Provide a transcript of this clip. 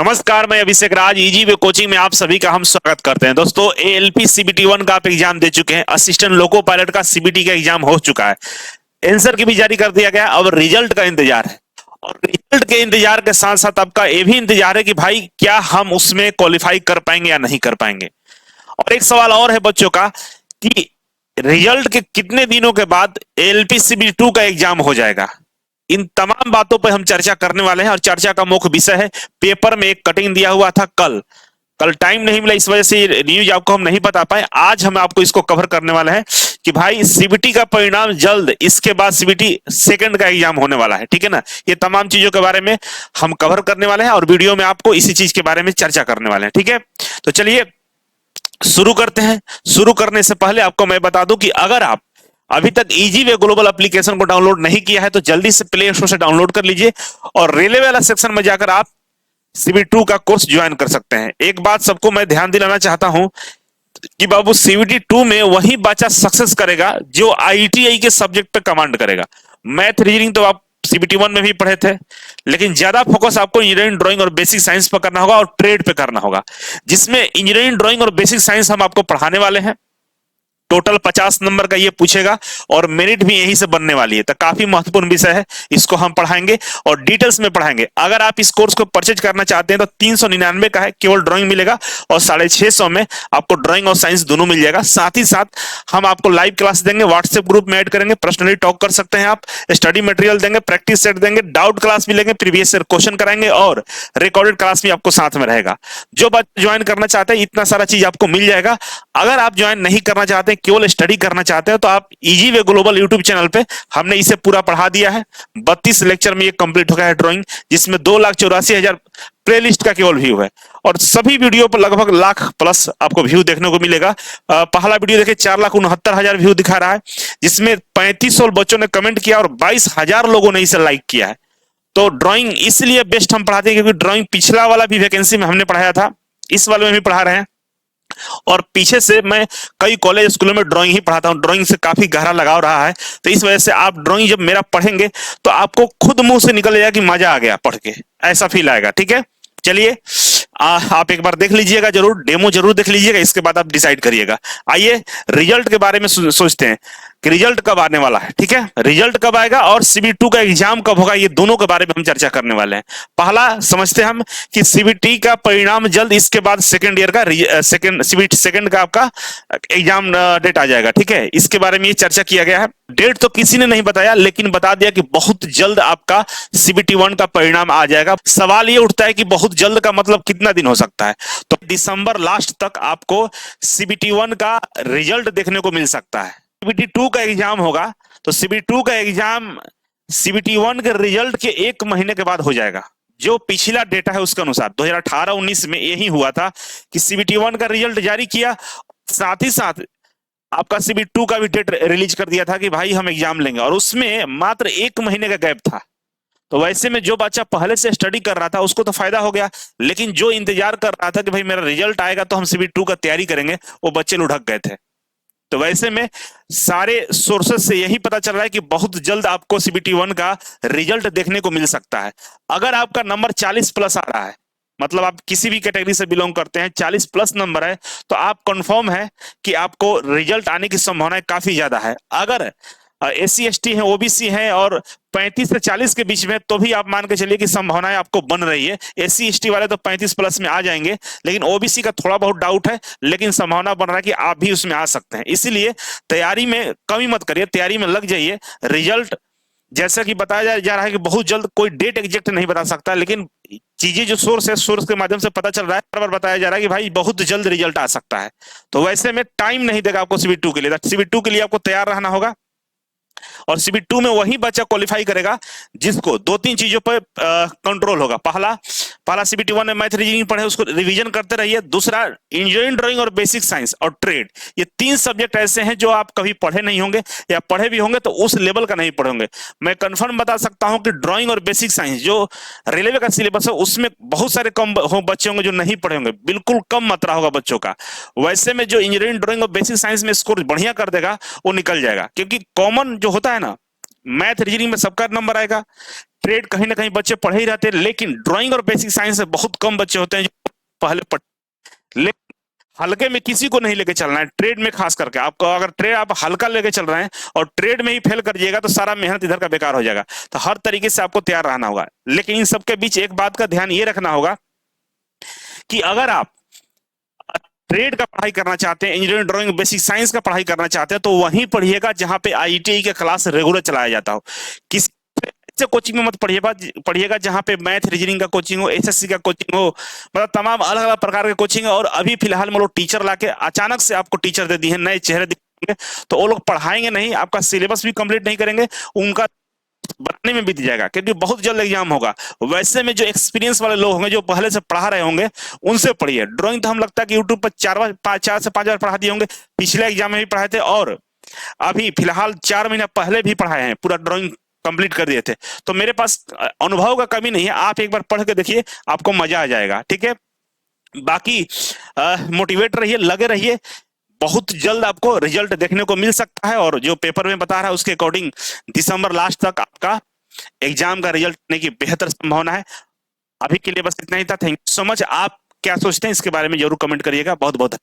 नमस्कार, मैं अभिषेक राज easy way coaching में आप सभी का हम स्वागत करते हैं। दोस्तों, एएलपी सीबीटी 1 का आप एग्जाम दे चुके हैं। असिस्टेंट लोको पायलट का सीबीटी का एग्जाम हो चुका है। आंसर की भी जारी कर दिया गया। अब रिजल्ट का इंतजार है और रिजल्ट के इंतजार के साथ साथ आपका ये भी इंतजार है कि भाई क्या हम उसमें क्वालिफाई कर पाएंगे या नहीं कर पाएंगे। और एक सवाल और है बच्चों का कि रिजल्ट के कितने दिनों के बाद एएलपी सीबीटी 2 का एग्जाम हो जाएगा। इन तमाम बातों पर हम चर्चा करने वाले हैं और चर्चा का मुख्य विषय है, पेपर में एक कटिंग दिया हुआ था कल कल टाइम नहीं मिला, इस वजह से न्यूज आपको हम नहीं बता पाए। आज हम आपको इसको कवर करने वाले हैं कि भाई सीबीटी का परिणाम जल्द, इसके बाद सीबीटी सेकंड का एग्जाम होने वाला है। ठीक है ना, ये तमाम चीजों के बारे में हम कवर करने वाले हैं और वीडियो में आपको इसी चीज के बारे में चर्चा करने वाले हैं। ठीक है, तो चलिए शुरू करते हैं। शुरू करने से पहले आपको मैं बता दूं कि अगर आप अभी तक इजी वे ग्लोबल एप्लीकेशन को डाउनलोड नहीं किया है तो जल्दी से प्ले स्टोर से डाउनलोड कर लीजिए और रेलवे वाला सेक्शन में जाकर आप सीबीटी 2 का कोर्स ज्वाइन कर सकते हैं। एक बात सबको मैं ध्यान दिलाना चाहता हूं कि बाबू सीबीटी 2 में वही बच्चा सक्सेस करेगा जो आईटीआई के सब्जेक्ट पे कमांड करेगा। मैथ रीजनिंग तो आप सीबीटी 1 में भी पढ़े थे, लेकिन ज्यादा फोकस आपको इंजीनियरिंग ड्राइंग और बेसिक साइंस पर करना होगा और ट्रेड पे करना होगा, जिसमें इंजीनियरिंग ड्राइंग और बेसिक साइंस हम आपको पढ़ाने वाले हैं। टोटल 50 नंबर का ये पूछेगा और मेरिट भी यहीं से बनने वाली है, तो काफी महत्वपूर्ण विषय है। इसको हम पढ़ाएंगे और डिटेल्स में पढ़ाएंगे। अगर आप इस कोर्स को परचेज करना चाहते हैं तो 399 का है, केवल ड्राइंग मिलेगा और 650 में आपको ड्राइंग और साइंस दोनों मिल जाएगा। साथ ही साथ हम आपको लाइव क्लास देंगे, व्हाट्सएप ग्रुप में ऐड करेंगे, पर्सनली टॉक कर सकते हैं आप, स्टडी मटेरियल देंगे, प्रैक्टिस सेट देंगे, डाउट क्लास भी लेंगे, प्रीवियस ईयर क्वेश्चन कराएंगे और रिकॉर्डेड क्लास भी आपको साथ में रहेगा। जो बच्चे ज्वाइन करना चाहते हैं इतना सारा चीज आपको मिल जाएगा। अगर आप ज्वाइन नहीं करना चाहते, केवल स्टडी करना चाहते हैं, तो आप easy way global YouTube channel पे हमने इसे पूरा पढ़ा दिया है। 32 लेक्चर में ये कंप्लीट हो गया है ड्राइंग, जिसमें 2,84,000 प्लेलिस्ट का केवल व्यू है और सभी वीडियो पर लगभग लाख प्लस आपको व्यू देखने को मिलेगा। पहला वीडियो देखिए 4,69,000 व्यू दिखा रहा है, जिसमें 3500 बच्चों ने कमेंट किया और 22,000 लोगों ने इसे लाइक किया है। तो ड्राइंग इसलिए बेस्ट हम पढ़ाते हैं क्योंकि ड्राइंग पिछला वाला भी वैकेंसी में हमने पढ़ाया था, इस वाले में भी पढ़ा रहे हैं और पीछे से मैं कई कॉलेज स्कूलों में ड्राइंग ही पढ़ाता हूं। ड्राइंग से काफी गहरा लगाव रहा है, तो इस वजह से आप ड्राइंग जब मेरा पढ़ेंगे तो आपको खुद मुंह से निकल जाएगा कि मजा आ गया पढ़ के, ऐसा फील आएगा। ठीक है, चलिए आप एक बार देख लीजिएगा, जरूर डेमो जरूर देख लीजिएगा, इसके बाद आप डिसाइड करिएगा। आइए रिजल्ट के बारे में सोचते हैं कि रिजल्ट कब आने वाला है। ठीक है, रिजल्ट कब आएगा और सीबीटी 2 का एग्जाम कब होगा, ये दोनों के बारे में हम चर्चा करने वाले हैं। पहला समझते हैं हम कि सीबीटी का परिणाम जल्द, इसके बाद सेकंड ईयर का सीबीटी सेकंड का आपका एग्जाम डेट आ जाएगा। ठीक है, इसके बारे में ये चर्चा किया गया है। डेट तो किसी ने नहीं बताया, लेकिन बता दिया कि बहुत जल्द आपका सीबीटी 1 का परिणाम आ जाएगा। सवाल ये उठता है कि बहुत जल्द का मतलब कितना दिन हो सकता है, तो दिसंबर लास्ट तक आपको सीबीटी 1 का रिजल्ट देखने को मिल सकता है। सीबीटी 2 का एग्जाम होगा तो सीबीटी 2 का एग्जाम सीबीटी 1 के रिजल्ट के 1 महीने के बाद हो जाएगा। जो पिछला डेटा है उसके अनुसार 2018-19 में यही हुआ था कि सीबीटी 1 का रिजल्ट जारी किया, साथ ही साथ आपका सीबीटी 2 का भी डेट रिलीज कर दिया था कि भाई हम एग्जाम लेंगे, और उसमें मात्र 1 महीने का गैप था। तो वैसे में जो बच्चा पहले से स्टडी कर रहा था उसको तो फायदा हो गया, लेकिन जो इंतजार कर रहा था कि भाई मेरा रिजल्ट आएगा तो हम सीबीटी 2 का तैयारी करेंगे, वो बच्चे लुढ़क गए थे। तो वैसे में सारे सोर्सेस से यही पता चल रहा है कि बहुत जल्द आपको सीबीटी 1 का रिजल्ट देखने को मिल सकता है। अगर आपका नंबर 40 प्लस आ रहा है, मतलब आप किसी भी कैटेगरी से बिलोंग करते हैं, 40 प्लस नंबर है, तो आप कंफर्म है कि आपको रिजल्ट आने की संभावना काफी ज्यादा है। अगर एससी एसटी है, ओबीसी है और 35 से 40 के बीच में, तो भी आप मान के चलिए कि संभावनाएं आपको बन रही है। एससी एसटी वाले तो 35 प्लस में आ जाएंगे, लेकिन ओबीसी का थोड़ा बहुत डाउट है, लेकिन संभावना बन रहा है कि आप भी उसमें आ सकते हैं। इसीलिए तैयारी में कमी मत करिए, तैयारी में लग जाइए। रिजल्ट जैसा कि बताया जा रहा है कि बहुत जल्द, कोई डेट एग्जैक्ट नहीं बता सकता, लेकिन चीजें जो सोर्स है, सोर्स के माध्यम से पता चल रहा है, बार बार बताया जा रहा है कि भाई बहुत जल्द रिजल्ट आ सकता है। तो वैसे में टाइम नहीं देगा आपको सीबीटी 2 के लिए। सीबीटी 2 के लिए आपको तैयार रहना होगा और सीबीटी 2 में वही बच्चा क्वालिफाई करेगा जिसको 2-3 चीजों पर कंट्रोल होगा। पहला सीबीटी 1 में मैथ रीजनिंग पढ़े, उसको रिवीजन करते रहिए। दूसरा इंजीनियरिंग ड्राइंग और बेसिक साइंस और ट्रेड, ये 3 सब्जेक्ट ऐसे हैं जो आप कभी पढ़े नहीं होंगे, या पढ़े भी होंगे तो उस लेवल का नहीं पढ़े होंगे। मैं कंफर्म बता सकता हूं कि ड्राइंग और बेसिक साइंस जो रेलवे का सिलेबस है उसमें बहुत सारे कम बच्चे होंगे जो नहीं पढ़े होंगे, बिल्कुल कम मात्रा होगा बच्चों का। वैसे में जो इंजीनियरिंग ड्राइंग और बेसिक साइंस में स्कोर बढ़िया कर देगा वो निकल जाएगा, क्योंकि कॉमन जो होता है ना, मैथ रीजनिंग में सबका नंबर आएगा, ट्रेड कहीं ना कहीं बच्चे पढ़े ही रहते हैं, लेकिन ड्राइंग और बेसिक साइंस से बहुत कम बच्चे होते हैं जो पहले पढ़, लेकिन हल्के में किसी को नहीं लेके चलना है, ट्रेड में खास करके। आपको अगर ट्रेड आप हल्का लेके चल रहे हैं और ट्रेड में ही फेल कर जाइएगा तो सारा मेहनत इधर का बेकार हो जाएगा। तो हर तरीके से आपको तैयार रहना होगा। लेकिन इन सबके बीच एक बात का ध्यान ये रखना होगा कि अगर आप ट्रेड का पढ़ाई करना चाहते हैं, इंजीनियरिंग ड्राइंग बेसिक साइंस का पढ़ाई करना चाहते हैं, तो वहीं पढ़िएगा जहां पे आईटीआई का क्लास रेगुलर चलाया जाता हो। किसी ऐसे कोचिंग में मत पढ़िएगा जहां पे मैथ रीजनिंग का कोचिंग हो, एसएससी का कोचिंग हो, मतलब तमाम अलग अलग प्रकार के कोचिंग है। और अभी फिलहाल में लोग टीचर लाके अचानक से आपको टीचर दे दी है, नए चेहरे दिखेंगे, तो वो लोग पढ़ाएंगे नहीं, आपका सिलेबस भी कंप्लीट नहीं करेंगे, उनका बनाने में बीत जाएगा, क्योंकि बहुत जल्द एग्जाम होगा। वैसे में जो एक्सपीरियंस वाले लोग होंगे, जो पहले से पढ़ा रहे होंगे, उनसे पढ़िए। ड्राइंग तो हम लगता है कि यूट्यूब पर 4 से 5 बार पढ़ा दिए होंगे, पिछले एग्जाम में भी पढ़ाए थे और अभी फिलहाल 4 महीना पहले भी पढ़ाए हैं, पूरा ड्राइंग कंप्लीट कर दिए थे। तो मेरे पास अनुभव का कमी नहीं है, आप एक बार पढ़ के देखिए, आपको मजा आ जाएगा। ठीक है, बाकी मोटिवेट रहिए, लगे रहिए, बहुत जल्द आपको रिजल्ट देखने को मिल सकता है। और जो पेपर में बता रहा है उसके अकॉर्डिंग दिसंबर लास्ट तक आपका एग्जाम का रिजल्ट आने की बेहतर संभावना है। अभी के लिए बस इतना ही था। Thank you so much. आप क्या सोचते हैं इसके बारे में जरूर कमेंट करिएगा। बहुत बहुत